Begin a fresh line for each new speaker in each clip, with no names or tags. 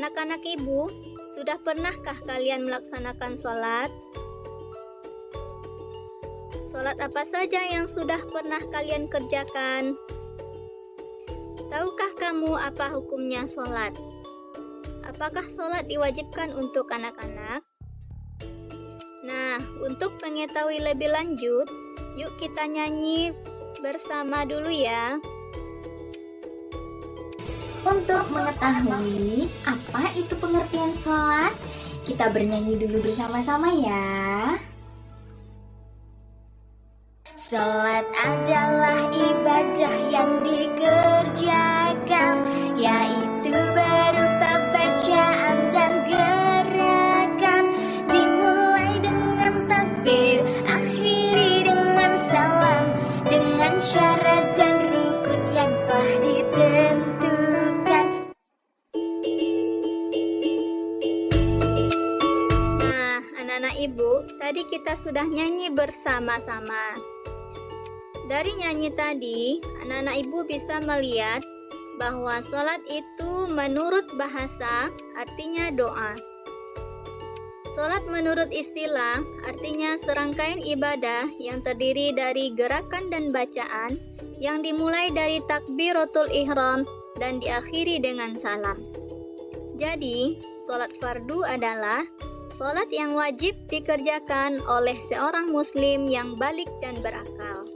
Anak-anak ibu, sudah pernahkah kalian melaksanakan sholat? Sholat apa saja yang sudah pernah kalian kerjakan? Tahukah kamu apa hukumnya sholat? Apakah sholat diwajibkan untuk anak-anak? Nah, untuk mengetahui lebih lanjut, yuk kita nyanyi bersama dulu ya.
Untuk mengetahui apa itu pengertian sholat, kita bernyanyi dulu bersama-sama ya. Sholat adalah ibadah yang dikerjakan, yaitu berupa bacaan dan gerakan. Dimulai dengan takbir, akhiri dengan salam, dengan syarat dan rukun yang telah ditentukan.
Nah, anak-anak ibu, tadi kita sudah nyanyi bersama-sama. Dari nyanyi tadi, anak-anak ibu bisa melihat bahwa sholat itu menurut bahasa artinya doa. Sholat menurut istilah artinya serangkaian ibadah yang terdiri dari gerakan dan bacaan yang dimulai dari takbiratul ihram dan diakhiri dengan salam. Jadi, sholat fardu adalah sholat yang wajib dikerjakan oleh seorang muslim yang balik dan berakal.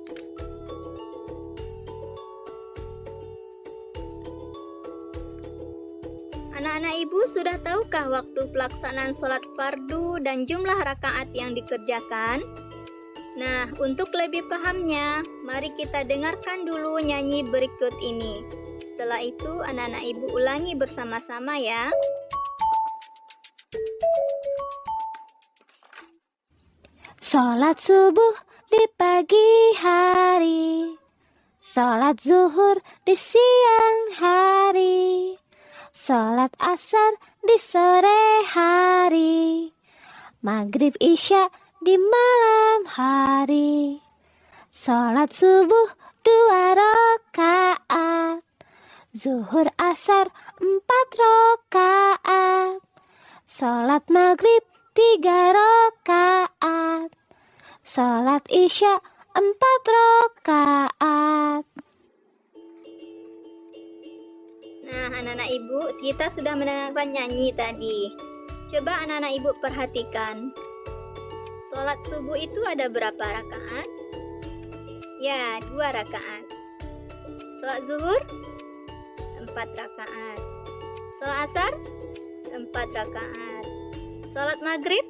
Anak-anak ibu sudah tahukah waktu pelaksanaan sholat fardu dan jumlah rakaat yang dikerjakan? Nah, untuk lebih pahamnya, mari kita dengarkan dulu nyanyi berikut ini. Setelah itu, anak-anak ibu ulangi bersama-sama ya.
Sholat subuh di pagi hari, sholat zuhur di siang hari, sholat asar di sore hari, maghrib isya di malam hari. Sholat subuh 2 rakaat, zuhur asar 4 rakaat, sholat maghrib 3 rakaat, sholat isya 4 rakaat.
Nah, anak-anak ibu, kita sudah mendengarkan nyanyi tadi. Coba anak-anak ibu perhatikan. Sholat subuh itu ada berapa rakaat? Ya, 2 rakaat. Sholat zuhur? 4 rakaat. Sholat asar? 4 rakaat. Sholat maghrib?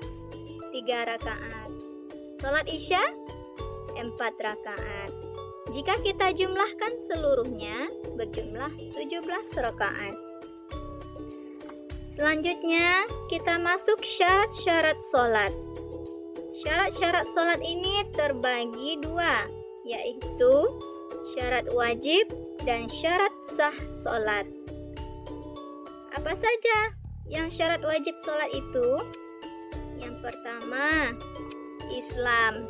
3 rakaat. Sholat isya? 4 rakaat. Jika kita jumlahkan seluruhnya, berjumlah 17 rakaat. Selanjutnya, kita masuk syarat-syarat sholat. Syarat-syarat sholat ini terbagi 2, yaitu syarat wajib dan syarat sah sholat. Apa saja yang syarat wajib sholat itu? Yang pertama, Islam.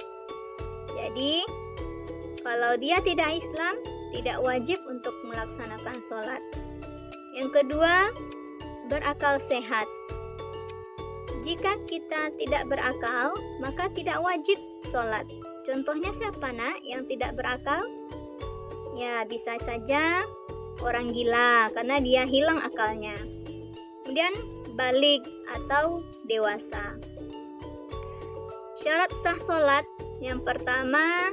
Jadi, kalau dia tidak Islam, tidak wajib untuk melaksanakan sholat. Yang kedua, berakal sehat. Jika kita tidak berakal, maka tidak wajib sholat. Contohnya siapa nak yang tidak berakal? Ya, bisa saja orang gila karena dia hilang akalnya. Kemudian balik atau dewasa. Syarat sah sholat yang pertama,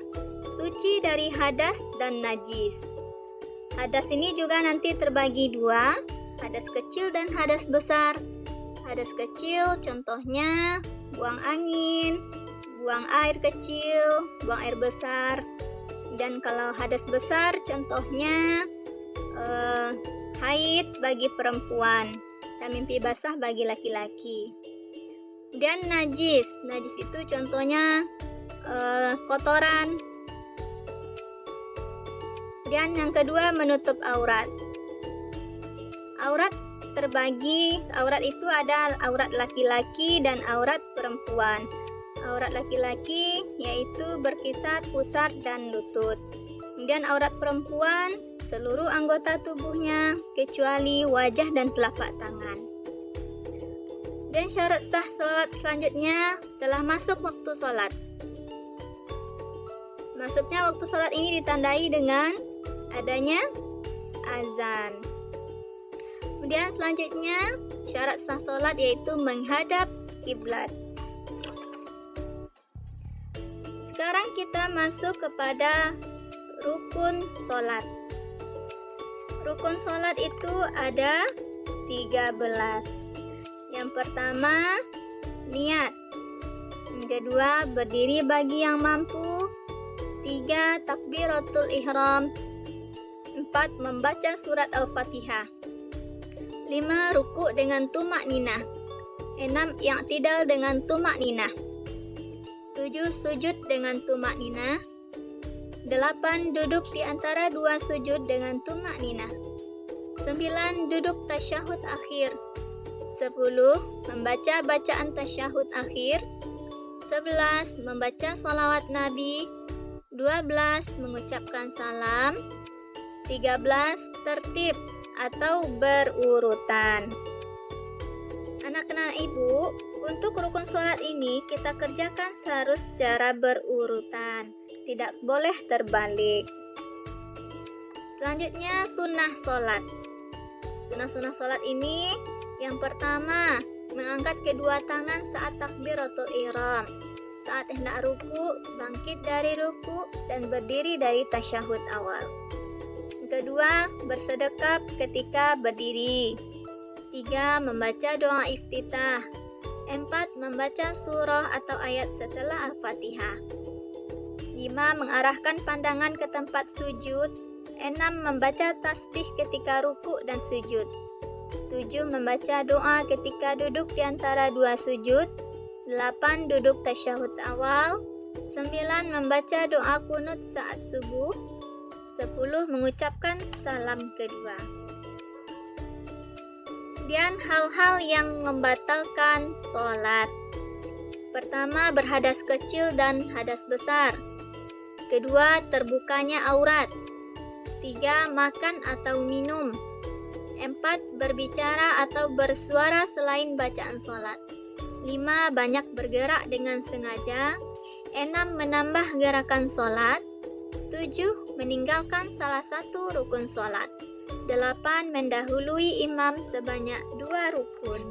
suci dari hadas dan najis. Hadas ini juga nanti terbagi 2, hadas kecil dan hadas besar. Hadas kecil contohnya buang angin, buang air kecil, buang air besar. Dan kalau hadas besar contohnya haid bagi perempuan dan mimpi basah bagi laki-laki. Dan najis itu contohnya kotoran. Dan yang kedua, menutup aurat. Aurat terbagi, aurat itu ada aurat laki-laki dan aurat perempuan. Aurat laki-laki yaitu berkisar pusar dan lutut. Kemudian aurat perempuan seluruh anggota tubuhnya kecuali wajah dan telapak tangan. Dan syarat sah salat selanjutnya telah masuk waktu salat. Masuknya waktu salat ini ditandai dengan adanya azan. Kemudian selanjutnya syarat sah salat yaitu menghadap kiblat. Sekarang kita masuk kepada rukun salat. Rukun salat itu ada 13. Yang pertama, niat. Yang kedua, berdiri bagi yang mampu. 3. Takbiratul ihram. 4. Membaca surat Al-Fatihah. 5. Rukuk dengan tumak ninah. 6. I'tidal dengan tumak ninah. 7. Sujud dengan tumak ninah. 8. Duduk di antara dua sujud dengan tumak ninah. 9. Duduk tasyahud akhir. 10. Membaca bacaan tasyahud akhir. 11. Membaca salawat Nabi. 12. Mengucapkan salam. 13. Tertib atau berurutan. Anak-anak ibu, untuk rukun sholat ini kita kerjakan harus secara berurutan, tidak boleh terbalik. Selanjutnya sunnah sholat. Sunnah sholat ini yang pertama, mengangkat kedua tangan saat takbiratul ihram. Saat hendak ruku, bangkit dari ruku dan berdiri dari tasyahud awal. Yang kedua, bersedekap ketika berdiri. 3. Membaca doa iftitah. 4. Membaca surah atau ayat setelah Al-Fatihah. 5. Mengarahkan pandangan ke tempat sujud. 6. Membaca tasbih ketika ruku dan sujud. 7. Membaca doa ketika duduk di antara dua sujud. 8. Duduk tasyahud awal. 9. Membaca doa kunut saat subuh. 10. Mengucapkan salam kedua. Kemudian hal-hal yang membatalkan sholat. Pertama, berhadas kecil dan hadas besar. Kedua, terbukanya aurat. 3. Makan atau minum. 4. Berbicara atau bersuara selain bacaan sholat. 5. Banyak bergerak dengan sengaja. 6. Menambah gerakan sholat. 7. Meninggalkan salah satu rukun sholat. 8. Mendahului imam sebanyak 2 rukun.